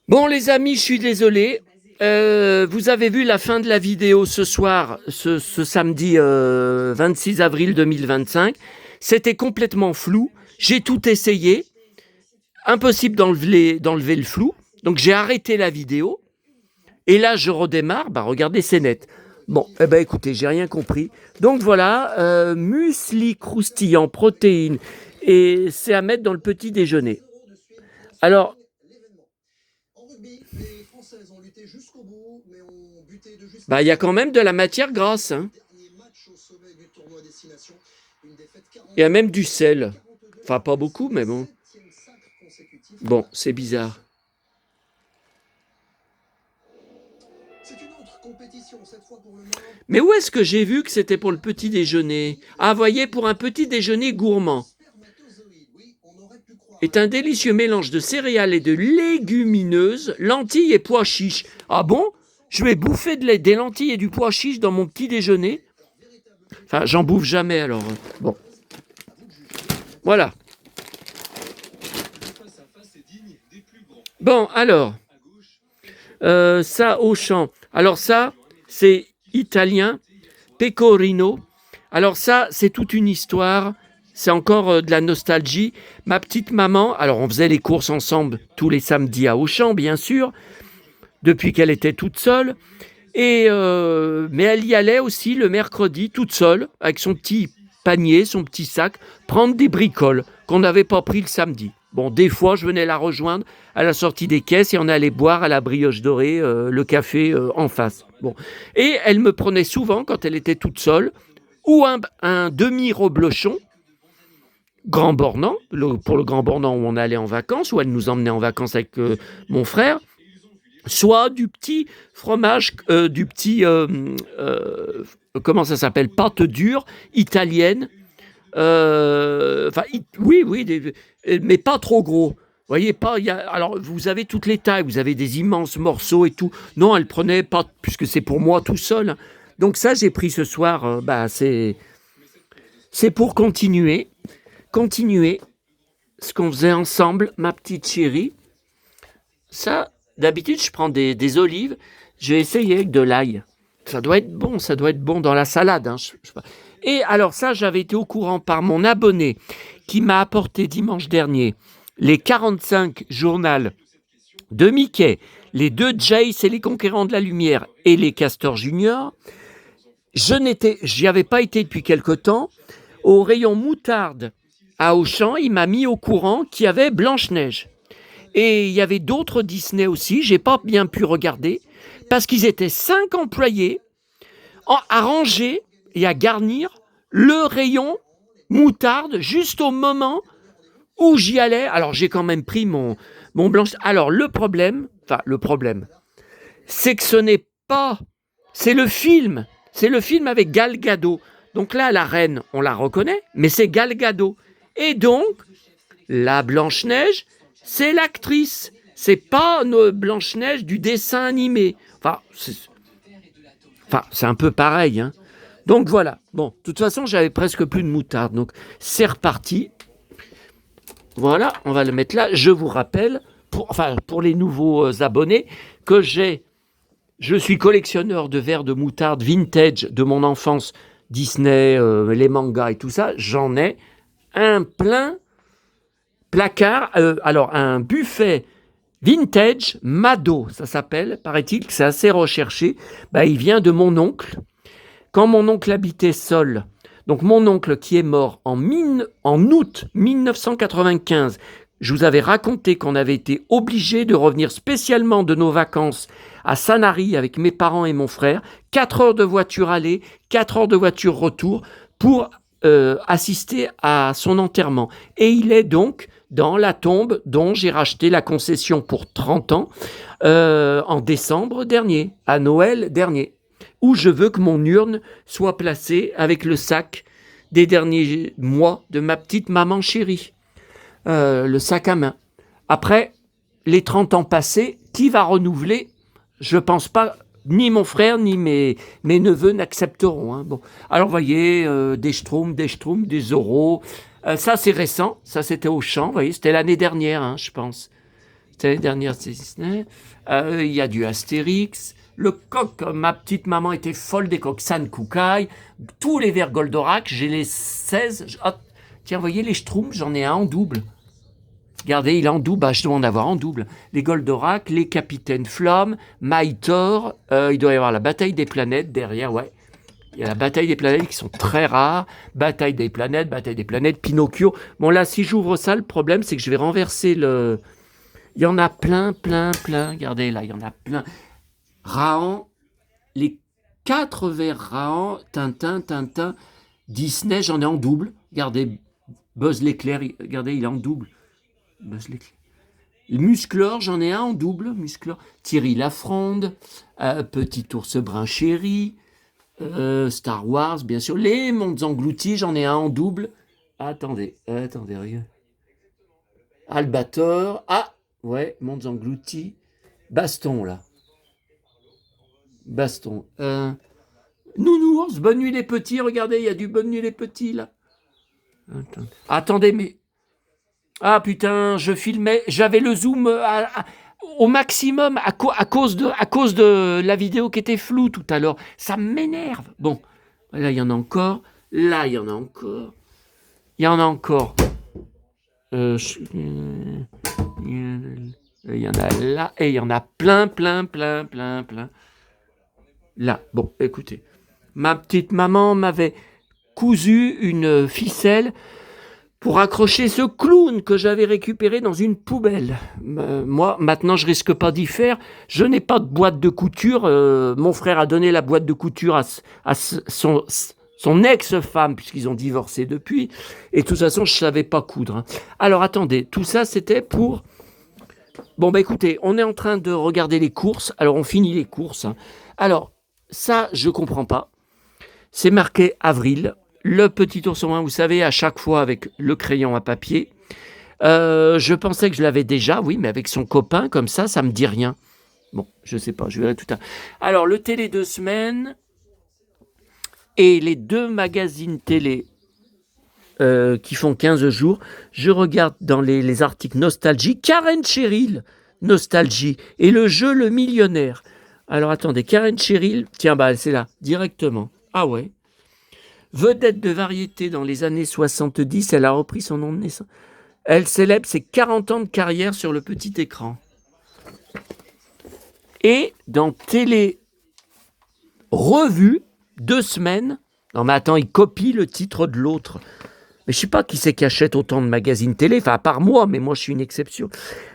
Bon les amis, je suis désolé. Vous avez vu la fin de la vidéo ce soir, ce samedi 26 avril 2025. C'était complètement flou. J'ai tout essayé. Impossible d'enlever le flou. Donc j'ai arrêté la vidéo. Et là, je redémarre. Bah regardez, c'est net. Bon, eh ben écoutez, j'ai rien compris. Donc voilà, muesli croustillant, protéines. Et c'est à mettre dans le petit déjeuner. Alors, bah, il y a quand même de la matière grasse. Hein. Il y a même du sel. Enfin, pas beaucoup, mais bon. Bon, c'est bizarre. Mais où est-ce que j'ai vu que c'était pour le petit déjeuner? Ah, voyez, pour un petit déjeuner gourmand. Est un délicieux mélange de céréales et de légumineuses, lentilles et pois chiches. Ah bon? Je vais bouffer des lentilles et du pois chiche dans mon petit déjeuner? Enfin, j'en bouffe jamais alors. Bon. Voilà. Bon, alors. Ça, Auchan. Alors ça, c'est italien. Pecorino. Alors ça, c'est toute une histoire. C'est encore de la nostalgie. Ma petite maman, alors on faisait les courses ensemble tous les samedis à Auchan, bien sûr, depuis qu'elle était toute seule. Mais elle y allait aussi le mercredi, toute seule, avec son petit panier, son petit sac, prendre des bricoles qu'on n'avait pas pris le samedi. Bon, des fois, je venais la rejoindre à la sortie des caisses et on allait boire à la brioche dorée le café en face. Bon. Et elle me prenait souvent, quand elle était toute seule, ou un demi-reblochon, Grand Bornand, pour le Grand Bornand où on allait en vacances, où elle nous emmenait en vacances avec mon frère, soit du petit fromage, comment ça s'appelle, pâte dure, italienne, oui, mais pas trop gros. Vous voyez pas, alors vous avez toutes les tailles, vous avez des immenses morceaux et tout. Non, elle prenait pas, puisque c'est pour moi tout seul. Donc ça, j'ai pris ce soir, c'est pour continuer ce qu'on faisait ensemble, ma petite chérie. Ça, d'habitude, je prends des olives, je vais essayer avec de l'ail. Ça doit être bon dans la salade. Hein, Et alors ça, j'avais été au courant par mon abonné qui m'a apporté dimanche dernier les 45 journaux de Mickey, les 2 Jace et les Conquérants de la Lumière et les Castors Junior. J'y avais pas été depuis quelque temps. Au rayon moutarde à Auchan, il m'a mis au courant qu'il y avait Blanche-Neige. Et il y avait d'autres Disney aussi, j'ai pas bien pu regarder, parce qu'ils étaient 5 employés à ranger et à garnir le rayon moutarde juste au moment où j'y allais. Alors j'ai quand même pris mon blanche. Alors le problème, c'est que ce n'est pas, c'est le film avec Gal Gadot. Donc là, la reine, on la reconnaît, mais c'est Gal Gadot. Et donc, la Blanche-Neige, c'est l'actrice. C'est pas Blanche-Neige du dessin animé. Enfin, c'est un peu pareil. Hein. Donc voilà. Bon, de toute façon, j'avais presque plus de moutarde. Donc, c'est reparti. Voilà, on va le mettre là. Je vous rappelle, pour les nouveaux abonnés, que je suis collectionneur de verres de moutarde vintage de mon enfance, Disney, les mangas et tout ça. J'en ai un plein placard. Alors, un buffet vintage Mado, ça s'appelle, paraît-il que c'est assez recherché. Il vient de mon oncle. Quand mon oncle habitait seul, donc mon oncle qui est mort en août 1995, je vous avais raconté qu'on avait été obligé de revenir spécialement de nos vacances à Sanary avec mes parents et mon frère, 4 heures de voiture aller, 4 heures de voiture retour, pour assister à son enterrement. Et il est donc dans la tombe dont j'ai racheté la concession pour 30 ans en décembre dernier, à Noël dernier, où je veux que mon urne soit placée avec le sac des derniers mois de ma petite maman chérie, le sac à main. Après les 30 ans passés, qui va renouveler? Je pense pas, ni mon frère, ni mes neveux n'accepteront. Hein. Bon. Alors, vous voyez, des Schtroumpfs, des Zorro. Ça, c'est récent. Ça, c'était Auchan. Vous voyez, c'était l'année dernière, hein, je pense. Cette année dernière, c'est Disney. Il y a du Astérix. Le coq, ma petite maman était folle des coqs. San Kukai. Tous les verres Goldorak, j'ai les 16. Ah, tiens, vous voyez les Schtroumpfs, j'en ai un en double. Regardez, il est en double. Bah, je dois en avoir en double. Les Goldorak, les Capitaines Flamme, Maïtor. Il doit y avoir la bataille des planètes derrière, ouais. Il y a la bataille des planètes qui sont très rares. Bataille des planètes, Pinocchio. Bon, là, si j'ouvre ça, le problème, c'est que je vais renverser le... Il y en a plein. Regardez, là, il y en a plein. Rahan, les 4 vers Rahan, Tintin, Disney, j'en ai en double. Regardez, Buzz l'éclair, regardez, il est en double. Buzz l'éclair. Musclor, j'en ai un en double. Musclor. Thierry Lafronde, Petit ours brun chéri, Star Wars, bien sûr. Les mondes engloutis, j'en ai un en double. Attendez, regarde. Albator. Ah, ouais, mondes engloutis. Baston, là. Baston. Nounours, Bonne nuit les petits. Regardez, il y a du Bonne nuit les petits, là. Attendez, mais... Ah, putain, je filmais... J'avais le zoom au maximum à cause de la vidéo qui était floue tout à l'heure. Ça m'énerve. Bon, là, il y en a encore. Là, il y en a encore. Il y en a encore. Il y en a là. Et il y en a plein. Là, bon, écoutez. Ma petite maman m'avait cousu une ficelle pour accrocher ce clown que j'avais récupéré dans une poubelle. Moi, maintenant, je risque pas d'y faire. Je n'ai pas de boîte de couture. Mon frère a donné la boîte de couture à son ex-femme, puisqu'ils ont divorcé depuis. Et de toute façon, je savais pas coudre. Hein. Alors, attendez. Tout ça, c'était pour... Bon, bah écoutez, on est en train de regarder les courses. Alors, on finit les courses. Hein. Alors, ça, je comprends pas. C'est marqué avril. Le petit ours brun, vous savez, à chaque fois avec le crayon à papier. Je pensais que je l'avais déjà, oui, mais avec son copain, comme ça me dit rien. Bon, je sais pas, je verrai tout à l'heure. Alors, le télé 2 semaines et les 2 magazines télé qui font 15 jours. Je regarde dans les articles Nostalgie, Karen Cheryl, Nostalgie, et le jeu Le Millionnaire. Alors, attendez, Karen Cheryl, tiens, bah, c'est là, directement. Ah ouais. Vedette de variété dans les années 70, elle a repris son nom de naissance. Elle célèbre ses 40 ans de carrière sur le petit écran. Et dans Télé Revue, 2 semaines, non mais attends, il copie le titre de l'autre. Mais je ne sais pas qui c'est qui achète autant de magazines télé, enfin à part moi, mais moi je suis une exception.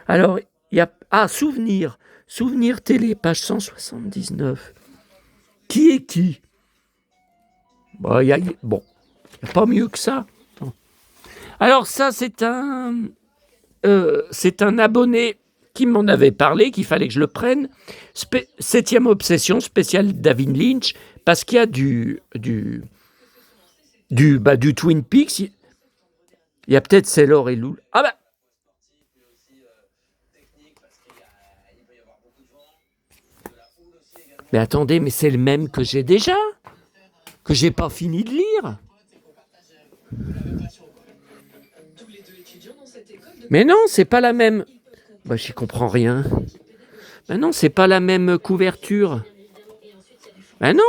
Alors, il y a... Ah, Souvenir télé, page 179. Qui est qui? Bon, il n'y a pas mieux que ça. Alors ça, c'est un abonné qui m'en avait parlé, qu'il fallait que je le prenne. 7e obsession, spécial David Lynch, parce qu'il y a du Twin Peaks. Il y a peut-être Sailor et Lou. Ah bah. Mais attendez, mais c'est le même que j'ai déjà, que j'ai pas fini de lire. Mais non, c'est pas la même. Bah, j'y comprends rien. Mais non, c'est pas la même couverture. Mais non.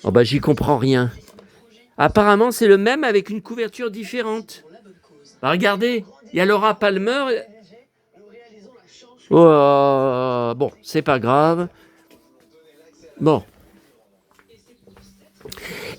Oh bah, j'y comprends rien. Apparemment, c'est le même avec une couverture différente. Bah, regardez, il y a Laura Palmer. Oh, bon, c'est pas grave. Bon.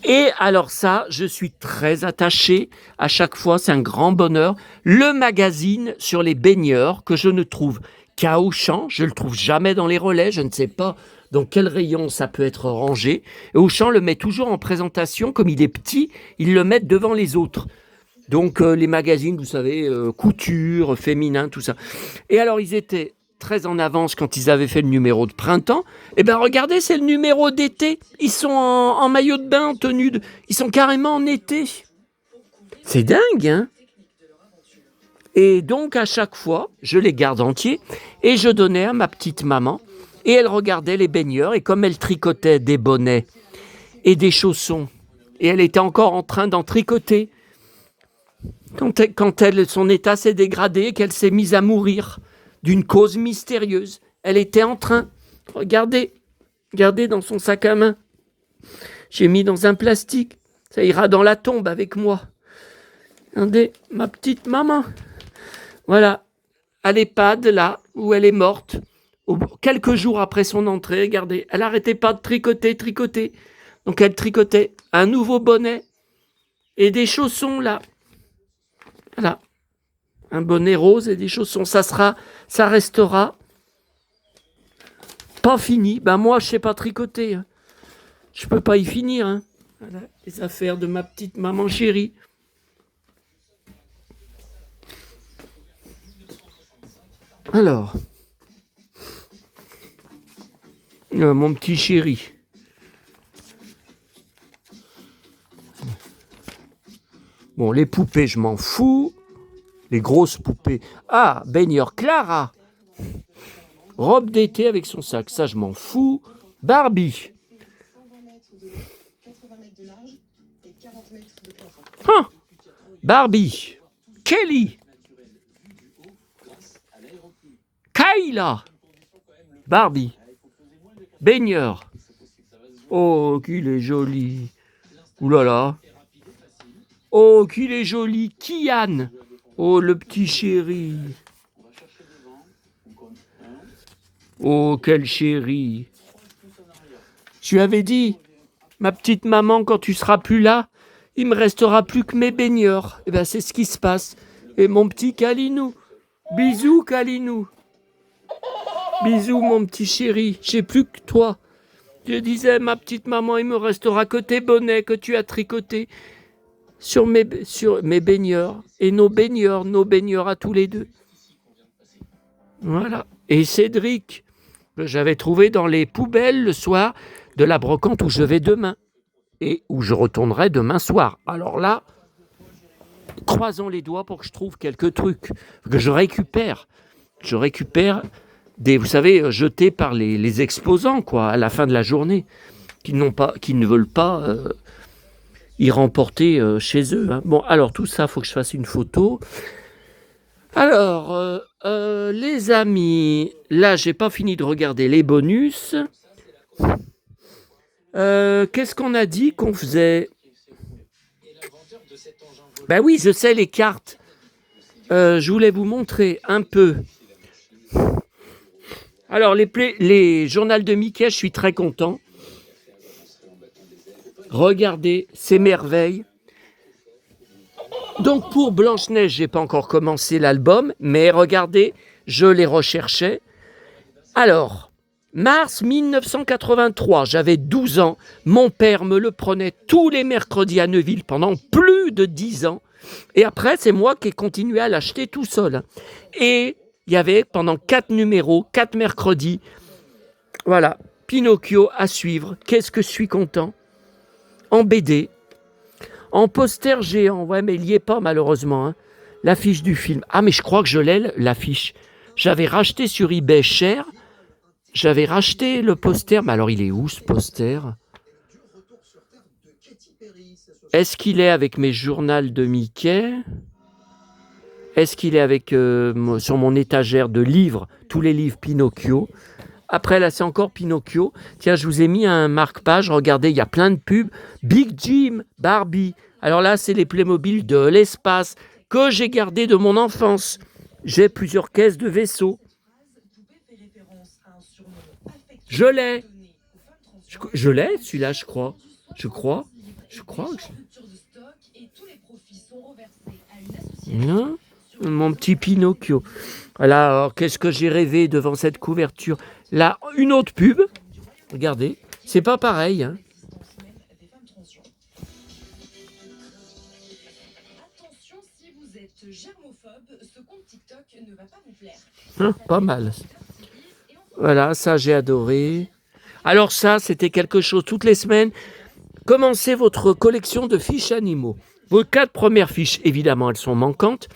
Et alors ça, je suis très attaché. À chaque fois, c'est un grand bonheur. Le magazine sur les baigneurs que je ne trouve qu'à Auchan. Je ne le trouve jamais dans les relais. Je ne sais pas dans quel rayon ça peut être rangé. Et Auchan le met toujours en présentation. Comme il est petit, ils le mettent devant les autres. Donc les magazines, vous savez, couture, féminin, tout ça. Et alors, ils étaient très en avance quand ils avaient fait le numéro de printemps. Eh bien, regardez, c'est le numéro d'été. Ils sont en maillot de bain, en tenue de... Ils sont carrément en été. C'est dingue, hein? Et donc, à chaque fois, je les garde entiers et je donnais à ma petite maman. Et elle regardait les baigneurs. Et comme elle tricotait des bonnets et des chaussons, et elle était encore en train d'en tricoter, Son état s'est dégradé, qu'elle s'est mise à mourir d'une cause mystérieuse. Elle était en train, regardez dans son sac à main. J'ai mis dans un plastique. Ça ira dans la tombe avec moi. Regardez, ma petite maman. Voilà, à l'EHPAD, là, où elle est morte. Quelques jours après son entrée, regardez, elle n'arrêtait pas de tricoter. Donc elle tricotait un nouveau bonnet et des chaussons, là. Voilà, un bonnet rose et des chaussons. Ça restera pas fini. Ben moi, je sais pas tricoter. Hein. Je peux pas y finir. Hein. Voilà, les affaires de ma petite maman chérie. Alors, mon petit chéri. Bon, les poupées, je m'en fous. Les grosses poupées. Ah, baigneur Clara. Robe d'été avec son sac. Ça, je m'en fous. Barbie. Hein. Barbie. Kelly. Kayla. Barbie. Baigneur. Oh, qu'il est joli. Ouh là là. Oh, qu'il est joli. Kian. Oh, le petit chéri. Oh, quel chéri. Je lui avais dit, ma petite maman, quand tu seras plus là, il me restera plus que mes baigneurs. Et bien, c'est ce qui se passe. Et mon petit Kalinou. Bisous, Kalinou. Bisous, mon petit chéri. J'ai plus que toi. Je disais, ma petite maman, il me restera que tes bonnets que tu as tricotés sur mes baigneurs. Et nos baigneurs à tous les deux. Voilà. Et Cédric, que j'avais trouvé dans les poubelles le soir de la brocante où je vais demain. Et où je retournerai demain soir. Alors là, croisons les doigts pour que je trouve quelques trucs. Que je récupère. Je récupère des, vous savez, jetés par les exposants, quoi, à la fin de la journée, qui ne veulent pas y remporter chez eux. Hein. Bon, alors tout ça, il faut que je fasse une photo. Alors, les amis, là, j'ai pas fini de regarder les bonus. Qu'est-ce qu'on a dit qu'on faisait? Ben oui, je sais, les cartes. Je voulais vous montrer un peu. Alors, les journaux de Mickey, je suis très content. Regardez, ces merveilles. Donc, pour Blanche-Neige, j'ai pas encore commencé l'album, mais regardez, je les recherchais. Alors, mars 1983, j'avais 12 ans. Mon père me le prenait tous les mercredis à Neuville pendant plus de 10 ans. Et après, c'est moi qui ai continué à l'acheter tout seul. Et il y avait pendant 4 numéros, 4 mercredis. Voilà, Pinocchio à suivre. Qu'est-ce que je suis content. En BD, en poster géant. Ouais, mais il n'y est pas malheureusement. Hein. L'affiche du film. Ah, mais je crois que je l'ai, l'affiche. J'avais racheté sur eBay cher. J'avais racheté le poster. Mais alors, il est où ce poster? Est-ce qu'il est avec mes journaux de Mickey? Est-ce qu'il est avec sur mon étagère de livres, tous les livres Pinocchio? Après, là, c'est encore Pinocchio. Tiens, je vous ai mis un marque-page. Regardez, il y a plein de pubs. Big Jim, Barbie. Alors là, c'est les Playmobil de l'espace que j'ai gardé de mon enfance. J'ai plusieurs caisses de vaisseaux. Je l'ai. Je l'ai, celui-là, je crois. Je crois que non, mon petit Pinocchio. Voilà, alors qu'est-ce que j'ai rêvé devant cette couverture. Là, une autre pub. Regardez, c'est pas pareil. Hein. Attention, si vous êtes germophobe, ce compte TikTok ne va pas vous plaire. Hein, pas mal. Voilà, ça j'ai adoré. Alors ça, c'était quelque chose toutes les semaines. Commencez votre collection de fiches animaux. Vos 4 premières fiches, évidemment, elles sont manquantes.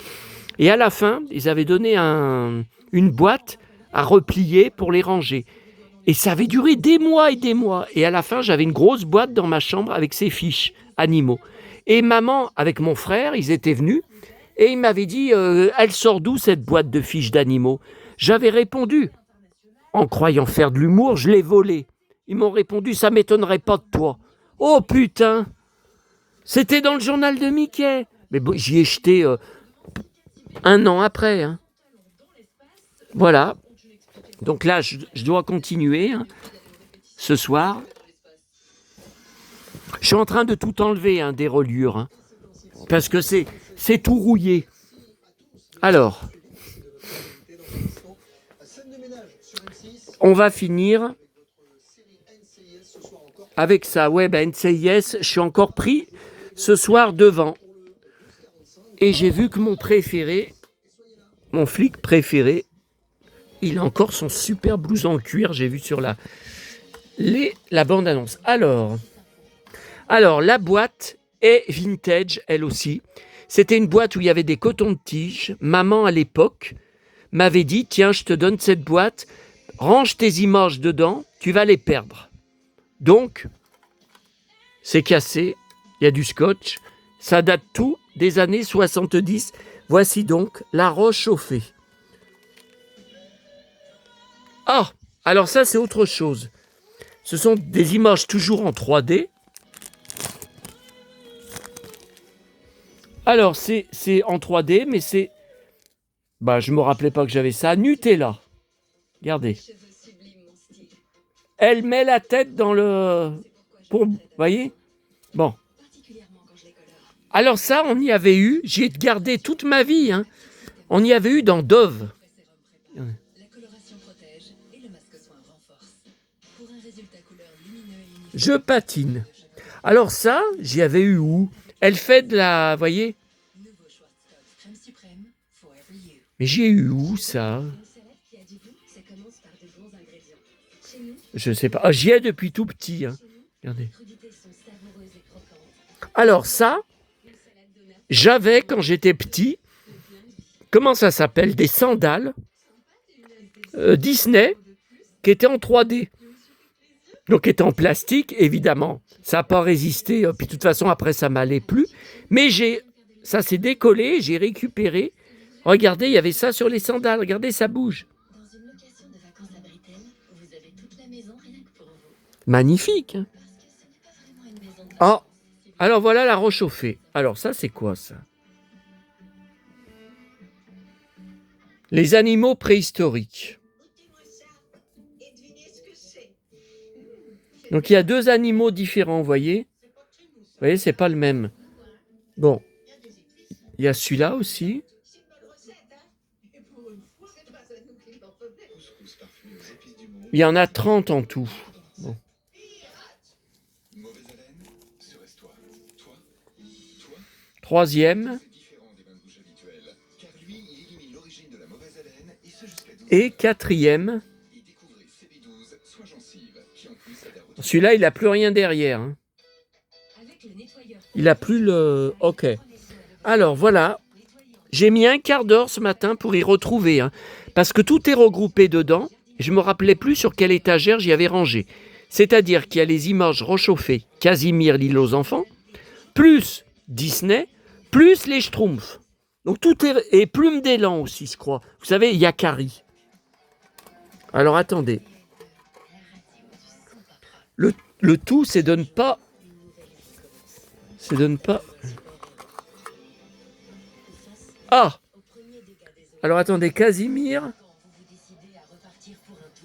Et à la fin, ils avaient donné une boîte à replier pour les ranger. Et ça avait duré des mois et des mois. Et à la fin, j'avais une grosse boîte dans ma chambre avec ces fiches animaux. Et maman, avec mon frère, ils étaient venus, et ils m'avaient dit, elle sort d'où cette boîte de fiches d'animaux? J'avais répondu, en croyant faire de l'humour, je l'ai volée. Ils m'ont répondu, ça m'étonnerait pas de toi. Oh putain, c'était dans le journal de Mickey. Mais bon, j'y ai jeté 1 an après. Hein. Voilà. Donc là, je dois continuer hein, ce soir. Je suis en train de tout enlever hein, des reliures. Hein, parce que c'est tout rouillé. Alors, on va finir avec ça. Ouais, ben NCIS, je suis encore pris ce soir devant. Et j'ai vu que mon préféré, mon flic préféré, il a encore son super blouson en cuir, j'ai vu sur la bande-annonce. Alors, la boîte est vintage, elle aussi. C'était une boîte où il y avait des cotons de tige. Maman, à l'époque, m'avait dit, tiens, je te donne cette boîte, range tes images dedans, tu vas les perdre. Donc, c'est cassé, il y a du scotch, ça date tout des années 70. Voici donc la roche chauffée. Ah, alors ça c'est autre chose. Ce sont des images toujours en 3D. Alors c'est en 3D, mais c'est... Bah je me rappelais pas que j'avais ça. Nutella. Regardez. Elle met la tête dans le... Vous voyez? Bon. Alors ça, on y avait eu, j'ai gardé toute ma vie, hein. On y avait eu dans Dove. Je patine. Alors ça, j'y avais eu où? Elle fait de la... voyez? Mais j'ai eu où ça? Je sais pas. Ah, j'y ai depuis tout petit. Hein. Regardez. Alors ça, j'avais quand j'étais petit, comment ça s'appelle? Des sandales Disney qui étaient en 3D. Donc étaient en plastique, évidemment. Ça n'a pas résisté, puis de toute façon après ça m'allait plus. Mais ça s'est décollé, j'ai récupéré. Regardez, il y avait ça sur les sandales, regardez, ça bouge. Magnifique. Hein. Oh, alors voilà la roche chauffée. Alors ça, c'est quoi ça? Les animaux préhistoriques. Donc il y a 2 animaux différents, vous voyez? Vous voyez, c'est pas le même. Bon, il y a celui-là aussi. Il y en a 30 en tout. Bon. Troisième. Et quatrième. Celui-là, il n'a plus rien derrière. Hein. Il n'a plus le... Ok. Alors, voilà. J'ai mis 1/4 d'heure ce matin pour y retrouver. Hein, parce que tout est regroupé dedans. Je ne me rappelais plus sur quelle étagère j'y avais rangé. C'est-à-dire qu'il y a les images rechauffées Casimir, l'île aux enfants, plus Disney, plus les Schtroumpfs. Donc tout est... Et Plume d'élan aussi, je crois. Vous savez, Yakari. Alors, attendez. Le tout, c'est de ne pas... Ah! Alors, attendez, Casimir...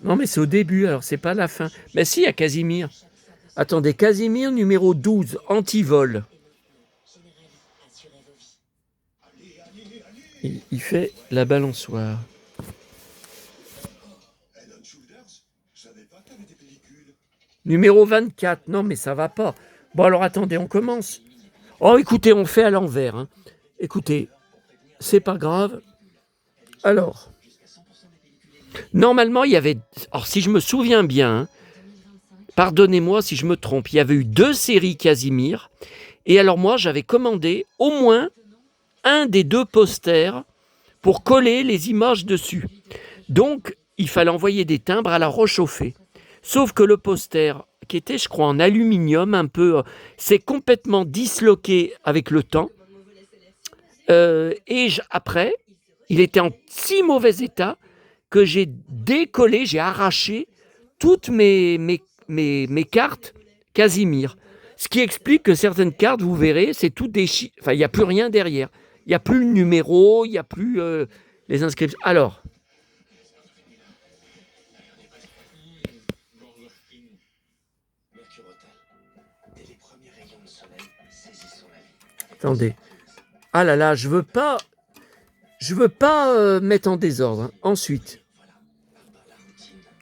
Non, mais c'est au début, alors c'est pas la fin. Mais si, il y a Casimir. Attendez, Casimir numéro 12, antivol. Il fait la balançoire. Numéro 24, non mais ça va pas. Bon alors attendez, on commence. Oh écoutez, on fait à l'envers. Hein. Écoutez, c'est pas grave. Alors... Normalement, il y avait... Alors, si je me souviens bien, hein, pardonnez-moi si je me trompe, il y avait eu 2 séries Casimir. Et alors moi, j'avais commandé au moins un des 2 posters pour coller les images dessus. Donc, il fallait envoyer des timbres à la rechauffée. Sauf que le poster qui était, je crois, en aluminium, un peu. C'est complètement disloqué avec le temps. Après, il était en si mauvais état que j'ai décollé, j'ai arraché toutes mes cartes Casimir. Ce qui explique que certaines cartes, vous verrez, c'est tout déchiré. Enfin, il n'y a plus rien derrière. Il n'y a plus le numéro, il n'y a plus les inscriptions. Alors, attendez. Ah là là, je veux pas mettre en désordre. Hein. Ensuite,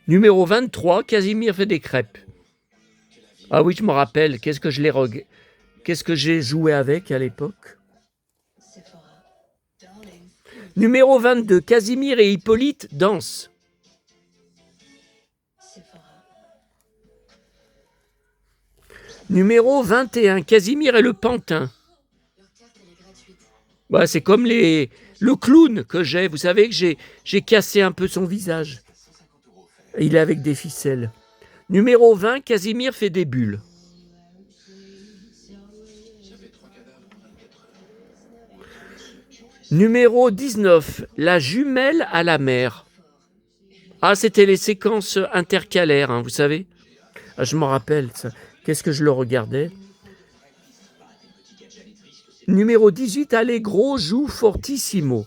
numéro 23, Casimir fait des crêpes. Ah oui, je me rappelle. Qu'est-ce que j'ai joué avec à l'époque? Numéro 22, Casimir et Hippolyte dansent. Numéro 21, Casimir et le pantin. Ouais, c'est comme le clown que j'ai. Vous savez que j'ai cassé un peu son visage. Il est avec des ficelles. Numéro 20, Casimir fait des bulles. Numéro 19, la jumelle à la mer. Ah, c'était les séquences intercalaires, hein, vous savez. Ah, je m'en rappelle, ça. Qu'est-ce que je le regardais? Numéro 18, Allegro joue fortissimo.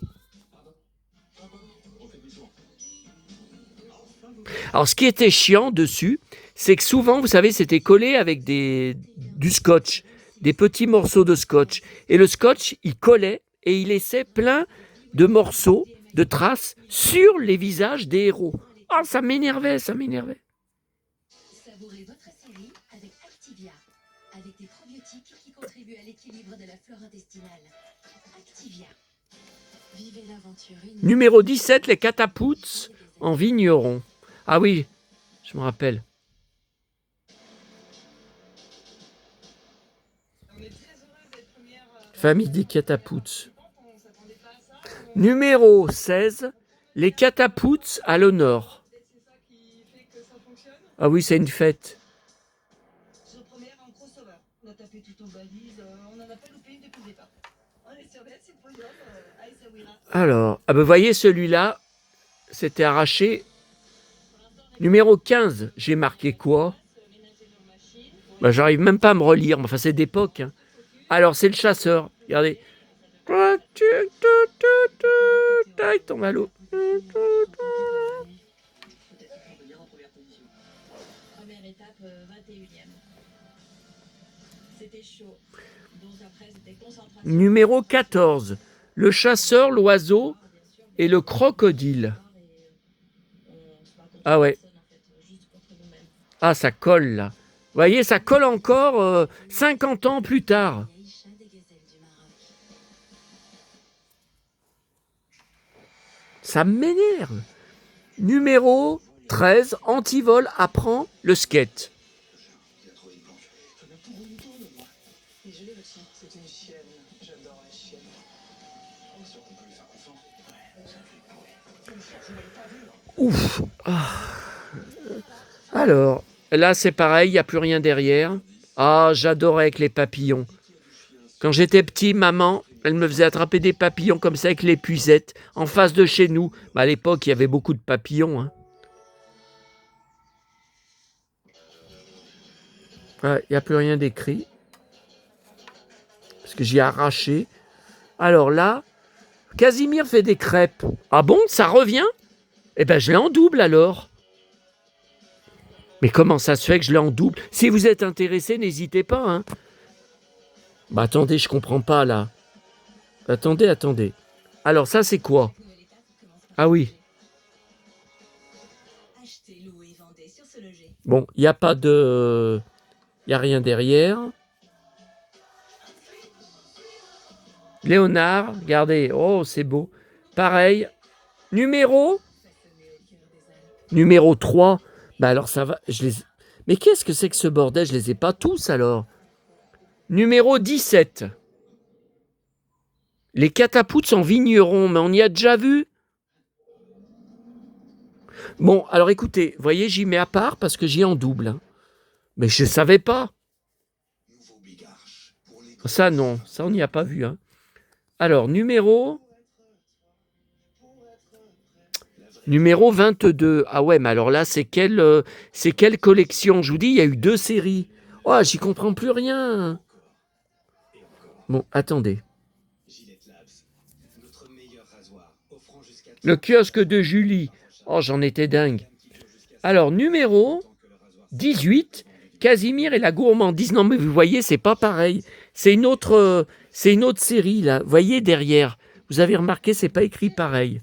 Alors, ce qui était chiant dessus, c'est que souvent, vous savez, c'était collé avec du scotch, des petits morceaux de scotch. Et le scotch, il collait et il laissait plein de morceaux, de traces sur les visages des héros. Ah, ça m'énervait, ça m'énervait. Savourez votre série avec Activia, avec des probiotiques qui contribuent à l'équilibre de la flore intestinale. Activia. Vivez l'aventure. Numéro 17, les catapouts en vigneron. Ah oui, je me rappelle. Famille des catapouts. Numéro 16, les catapouts à l'honneur. Ah oui, c'est une fête. Alors, vous voyez celui-là, c'était arraché. Numéro 15, j'ai marqué quoi? J'arrive même pas à me relire, enfin c'est d'époque. Hein. Alors, c'est le chasseur. Regardez. Il tombe à l'eau. Numéro 14. Le chasseur, l'oiseau et le crocodile. Ah ouais. Ah, ça colle là. Vous voyez, ça colle encore 50 ans plus tard. Ça m'énerve. Numéro 13, Antivol apprend le skate. Ouf. Ah. Alors, là c'est pareil, il n'y a plus rien derrière. Ah, j'adorais avec les papillons. Quand j'étais petit, maman, elle me faisait attraper des papillons comme ça avec l'épuisette, en face de chez nous. À l'époque, il y avait beaucoup de papillons. Hein. Il n'y a plus rien d'écrit. Parce que j'y ai arraché. Alors là, Casimir fait des crêpes. Ah bon, ça revient? Eh ben, je l'ai en double alors. Mais comment ça se fait que je l'ai en double? Si vous êtes intéressé, n'hésitez pas. Hein. Attendez, je comprends pas là. Attendez. Alors ça, c'est quoi? Ah oui. Bon, il n'y a pas de... Il n'y a rien derrière. Léonard, regardez. Oh, c'est beau. Pareil. Numéro 3. Alors ça va. Mais qu'est-ce que c'est que ce bordel? Je les ai pas tous alors. Numéro 17. Les catapouts en vigneron, mais on y a déjà vu. Bon, alors écoutez, vous voyez, j'y mets à part parce que j'y en double. Hein. Mais je ne savais pas. Ça, non. Ça, on n'y a pas vu. Hein. Alors, numéro 22. Ah ouais, mais alors là, c'est quelle collection? Je vous dis, il y a eu 2 séries. Oh, j'y comprends plus rien. Bon, attendez. Le kiosque de Julie. Oh, j'en étais dingue. Alors, numéro 18, Casimir et la gourmandise. Non, mais vous voyez, c'est pas pareil. C'est une autre série, là. Vous voyez, derrière. Vous avez remarqué, c'est pas écrit pareil.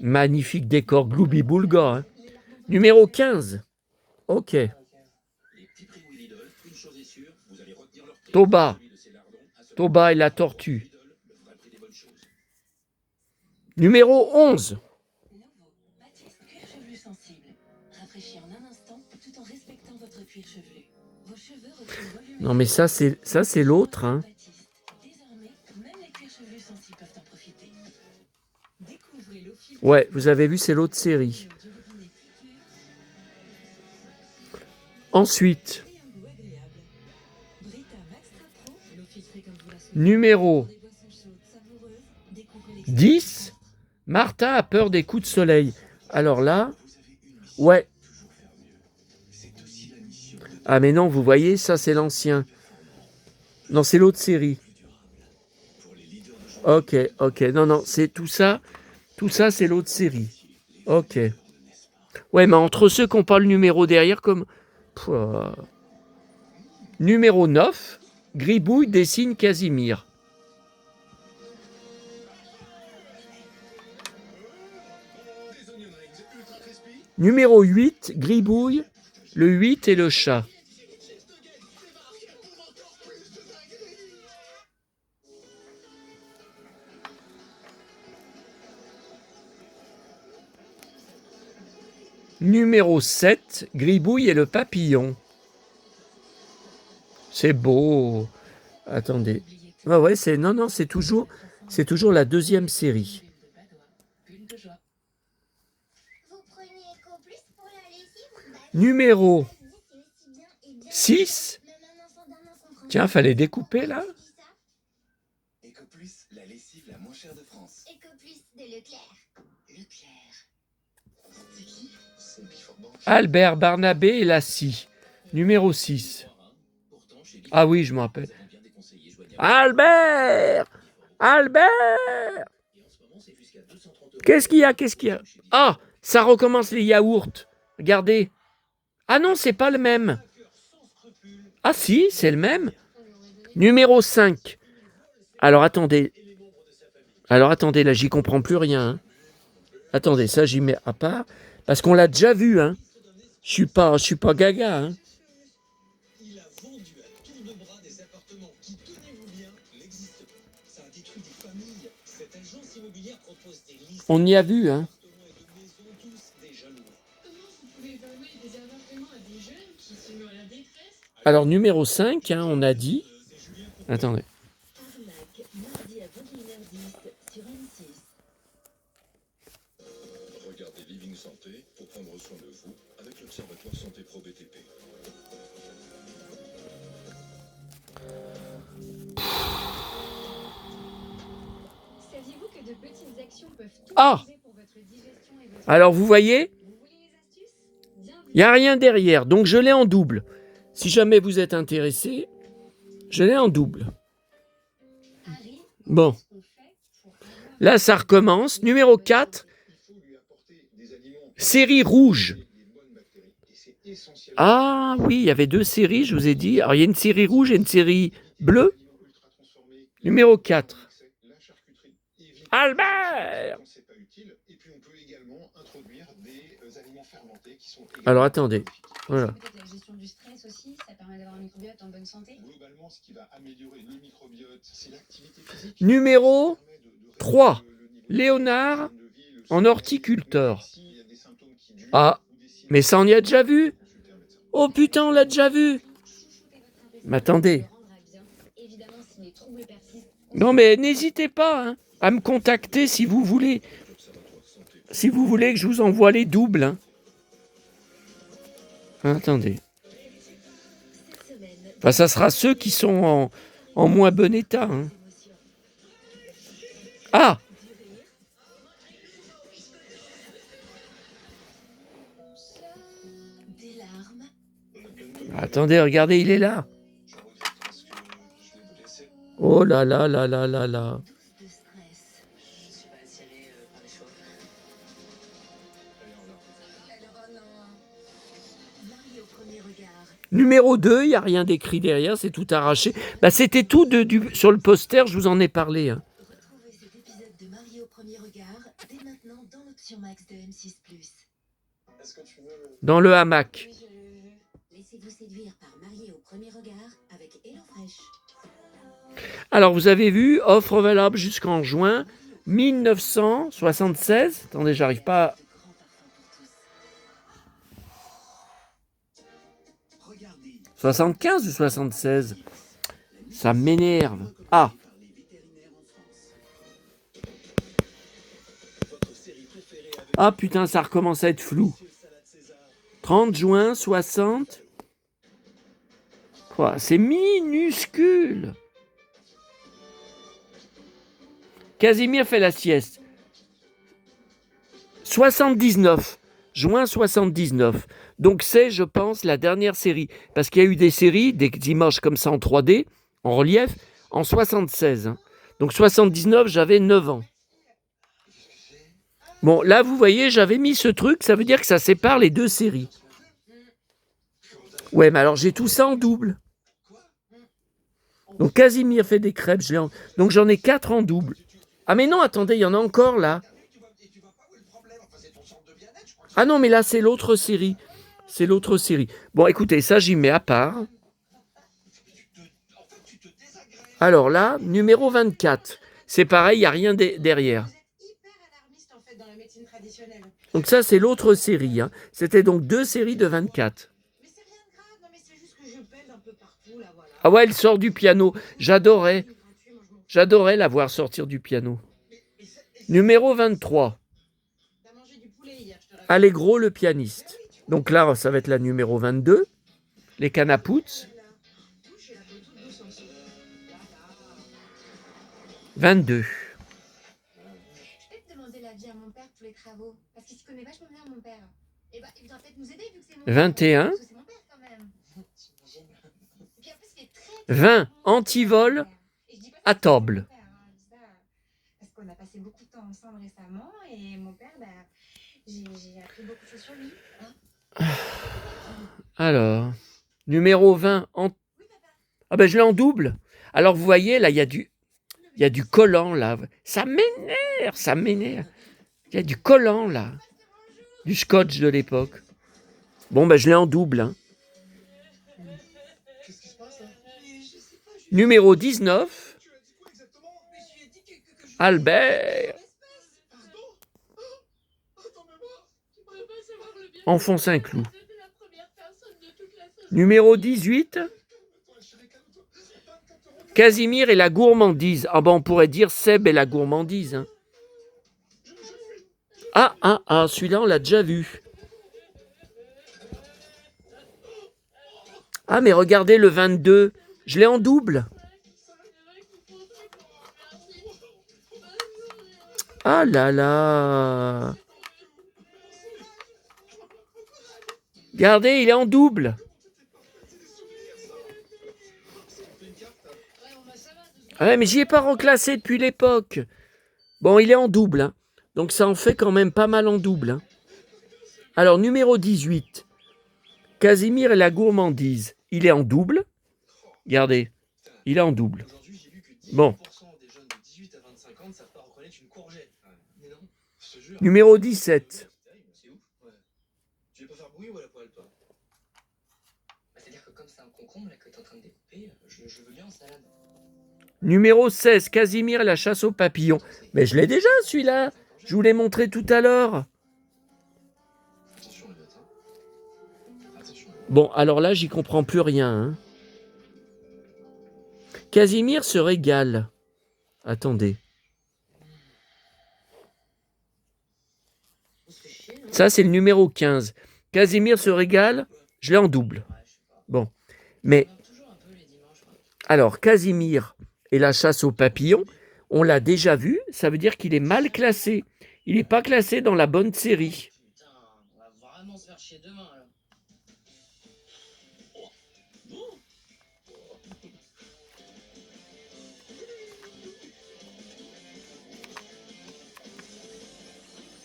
Magnifique décor, Glooby Boulga. Hein. Numéro 15. Ok. Toba. Toba et la tortue. Numéro 11. Non mais ça c'est l'autre. Hein. Ouais, vous avez vu, c'est l'autre série. Ensuite, numéro 10, Martin a peur des coups de soleil. Alors là, ouais. Ah mais non, vous voyez, ça c'est l'ancien. Non, c'est l'autre série. Ok. Non, c'est tout ça. Tout ça, c'est l'autre série. Ok. Ouais, mais entre ceux qui n'ont pas le numéro derrière, comme... Numéro 9, Gribouille dessine Casimir. Numéro 8, Gribouille, le 8 et le chat. Numéro 7, Gribouille et le papillon. C'est beau. Attendez. Ouais, c'est toujours la deuxième série. Numéro 6. Tiens, fallait découper là. Ecoplus, la lessive la moins chère de France. Ecoplus de Leclerc. Albert, Barnabé et Lassie. Numéro 6. Ah oui, je me rappelle. Albert! Qu'est-ce qu'il y a? Ah, ça recommence les yaourts. Regardez. Ah non, c'est pas le même. Ah si, c'est le même. Numéro 5. Alors attendez, là, j'y comprends plus rien. Hein. Attendez, ça, j'y mets à part. Parce qu'on l'a déjà vu. Hein. Je suis pas gaga. Hein. On y a vu. Hein. Alors, numéro 5, hein, on a dit... Attendez. Regardez Living Santé pour prendre soin de vous avec l'Observatoire Santé Pro BTP. Saviez-vous que de petites actions peuvent tout changer pour votre digestion et votre... Alors, vous voyez, il n'y a rien derrière, donc je l'ai en double. Si jamais vous êtes intéressé, je l'ai en double. Bon. Là, ça recommence. Numéro 4, série rouge. Ah oui, il y avait 2 séries, je vous ai dit. Alors, il y a une série rouge et une série bleue. Numéro 4. Albert! Alors, attendez. Voilà. Numéro 3. Léonard en horticulteur. Ah, mais ça on y a déjà vu. Oh putain, on l'a déjà vu. Mais attendez. Non mais n'hésitez pas hein, à me contacter si vous voulez. Si vous voulez que je vous envoie les doubles. Hein. Attendez. Enfin, ça sera ceux qui sont en moins bon état. Hein. Ah! Attendez, regardez, il est là. Oh là là là là là là. Numéro 2, il n'y a rien d'écrit derrière, c'est tout arraché. Bah, c'était tout sur le poster, je vous en ai parlé. Hein. Retrouvez cet épisode de Marié au premier regard dès maintenant dans l'option Max de M6+. Est-ce que tu veux dans le hamac. Laissez-vous séduire par Marié au premier regard avec HelloFresh. Alors, vous avez vu, offre valable jusqu'en juin 1976. Attendez, j'arrive pas à... 75 ou 76? Ça m'énerve. Ah! Ah putain, ça recommence à être flou. 30 juin 60. Quoi? C'est minuscule. Casimir fait la sieste. 79. Juin 79. Donc c'est, je pense, la dernière série. Parce qu'il y a eu des séries, des images comme ça en 3D, en relief, en 76. Hein. Donc 79, j'avais 9 ans. Bon, là, vous voyez, j'avais mis ce truc, ça veut dire que ça sépare les deux séries. Ouais, mais alors j'ai tout ça en double. Donc Casimir fait des crêpes, donc j'en ai 4 en double. Ah mais non, attendez, il y en a encore là. Ah non, mais là, c'est l'autre série. C'est l'autre série. Bon, écoutez, ça, j'y mets à part. Alors là, numéro 24. C'est pareil, il n'y a rien derrière. Donc ça, c'est l'autre série. Hein. C'était donc 2 séries de 24. Ah ouais, elle sort du piano. J'adorais la voir sortir du piano. Numéro 23. Allegro, le pianiste. Donc là, ça va être la numéro 22. Les Canapouts. 22. Je peux te demander l'avis à mon père pour les travaux. Parce qu'il s'y connaît vachement bien, mon père. Et bah, il doit peut-être nous aider vu que c'est mon père. 21. Parce que c'est mon père quand même. Et puis en plus, il est très... 20. Antivol à Table. Parce qu'on a passé beaucoup de temps ensemble récemment. Et mon père, bah, j'ai appris beaucoup de choses sur lui. Hein. Alors, numéro 20. Ah ben, je l'ai en double. Alors, vous voyez, là, il y a du collant, là. Ça m'énerve. Il y a du collant, là. Du scotch de l'époque. Bon, ben, je l'ai en double. Hein. Numéro 19. Albert. Enfonce un clou. Numéro 18. Casimir et la gourmandise. Ah ben, on pourrait dire Seb et la gourmandise. Hein. Ah, celui-là, on l'a déjà vu. Ah, mais regardez le 22. Je l'ai en double. Ah là là. Regardez, il est en double. Ah ouais, mais j'y ai pas reclassé depuis l'époque. Bon, il est en double. Hein. Donc ça en fait quand même pas mal en double. Hein. Alors, numéro 18. Casimir et la gourmandise. Il est en double. Regardez, il est en double. Bon. Numéro 17. Numéro 16, Casimir et la chasse aux papillons. Mais je l'ai déjà, celui-là. Je vous l'ai montré tout à l'heure. Bon, alors là, j'y comprends plus rien. Hein. Casimir se régale. Attendez. Ça, c'est le numéro 15. Casimir se régale. Je l'ai en double. Bon. Mais, alors, Casimir et la chasse aux papillons, on l'a déjà vu, ça veut dire qu'il est mal classé. Il n'est pas classé dans la bonne série. Putain, on va vraiment se faire chier demain alors.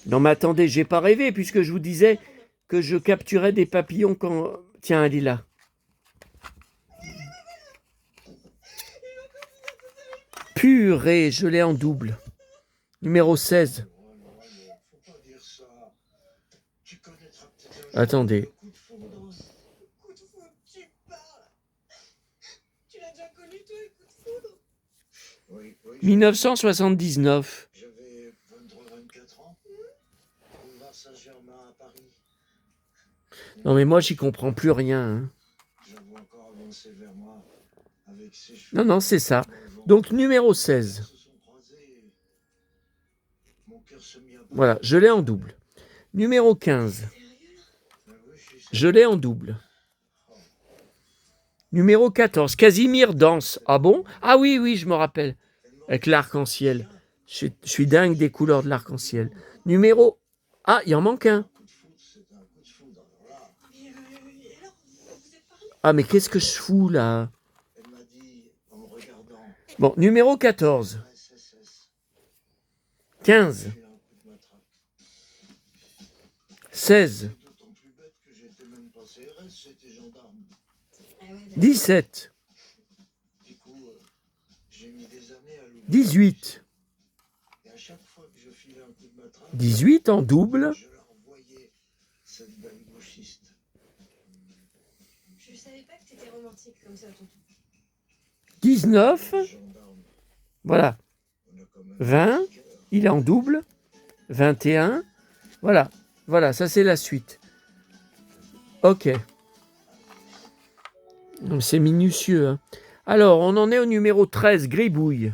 Non mais attendez, j'ai pas rêvé puisque je vous disais que je capturais des papillons quand... Tiens, elle est là. Purée, je l'ai en double. Numéro 16. Attendez. Coup de foudre, tu parles. Tu l'as déjà connu, toi, le coup de foudre? Oui, 1979. j'avais 23-24 ans. Boulevard Saint-Germain à Paris. Non mais moi j'y comprends plus rien. Hein. J'avoue encore avancer vers moi avec ses cheveux. Non, non, c'est ça. Donc numéro 16. Se sont croisés. Mon cœur se mit à battre. Voilà, je l'ai en double. Numéro 15. Ah oui, je suis Je l'ai en double. Numéro 14. Casimir danse. Ah bon? Ah oui, oui, je me rappelle. Avec l'arc-en-ciel. Je suis dingue des couleurs de l'arc-en-ciel. Numéro... Ah, il en manque un. coup de foudre, c'est un coup de foudre. Alors là, Et alors, vous êtes parlé? Ah, mais qu'est-ce que je fous là? elle m'a dit en me regardant. Bon, numéro 14. SSS. 15. J'ai un coup de matraque. 16. C'est d'autant plus bête que j'étais même pas CRS, c'était gendarme. Ah ouais, d'accord. 17. Du coup, j'ai mis des années à l'oublier. 18. Et à chaque fois que je filais un coup de matraque, 18 en double. je leur envoyais cette belle gauchiste. Je savais pas que t'étais romantique comme ça, tonton. 19. Gendarme, Voilà. on a quand même 20. un petit cœur. Il est en double. 21. Voilà. Voilà, ça c'est la suite. Ok. Donc, c'est minutieux. Hein. Alors, on en est au numéro 13, Gribouille.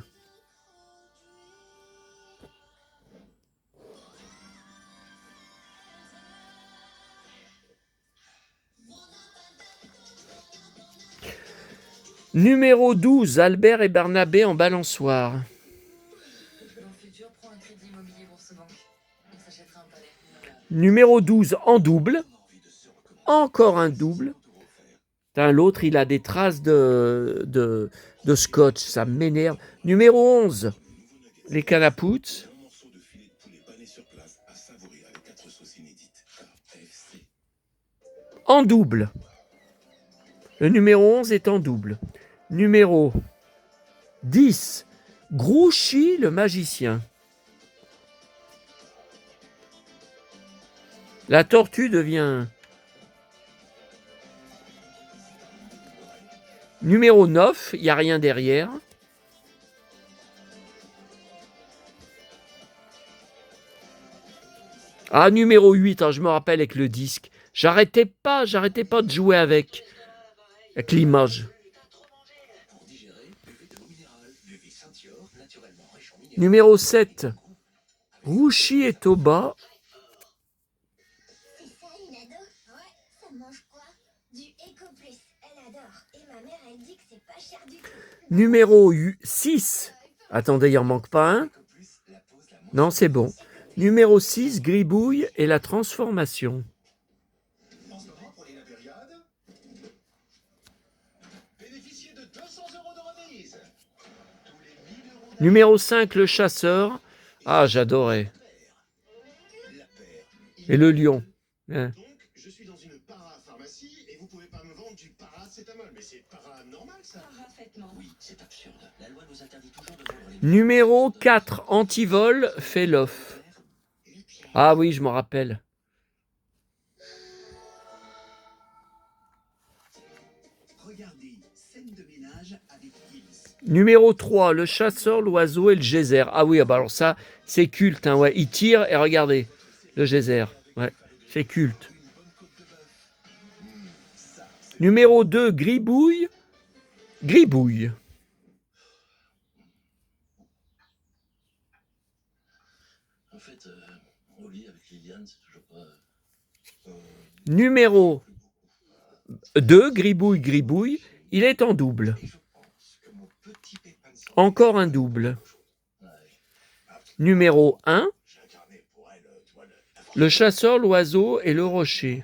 Numéro 12, Albert et Barnabé en balançoire. Dans le futur, prends un crédit immobilier Bourse Banque. On s'achètera un palais. Numéro 12 en double. Encore un double. Putain, l'autre, il a des traces de scotch. Ça m'énerve. Numéro 11, les canapouts. Un morceau de filet de poulet pané sur place à savourer avec 4 sauces inédites. KFC. En double. Le numéro 11 est en double. Numéro 10, Grouchy le magicien. La tortue devient... Numéro 9, il n'y a rien derrière. Ah, numéro 8, je me rappelle avec le disque. J'arrêtais pas de jouer avec l'image. Pour digérer, buvez de l'eau minérale. Buvez Saint-Yor, naturellement riche en minéraux. Numéro 7, Grouchy et Toba. C'est ça, il adore. Ouais, ça mange quoi? Du Eco Plus. Elle adore. Et ma mère, elle dit que c'est pas cher du tout. Numéro 6. Attendez, il en manque pas un. Non, c'est bon. Numéro 6, Gribouille et la transformation. En ce moment, pour les labériades, bénéficiez de 200 € de remise. Tous les 1000 € Numéro 5, le chasseur. Ah, j'adorais. la paire. Et le lion. Hein. Donc, je suis dans une parapharmacie et vous pouvez pas me vendre du paracétamol. Mais c'est paranormal, ça. Parfaitement. Oui, c'est absurde. La loi nous interdit toujours de vendre les... Numéro 4, antivol, fait l'off. Ah oui, je me rappelle. Regardez, scène de ménage avec Gims. Numéro 3, le chasseur, l'oiseau et le geyser. Ah oui, bah alors ça, c'est culte. Hein, ouais. Il tire et regardez, le geyser. Ouais, c'est culte. Numéro 2, Gribouille. Gribouille. En fait, au lit avec Liliane, c'est toujours pas... Numéro 2, gribouille, gribouille, il est en double. Et je pense que mon petit pépin de sang- Encore un double. Ouais. Numéro 1, J'ai incarné pour elle, tu vois, le chasseur, l'oiseau et le rocher.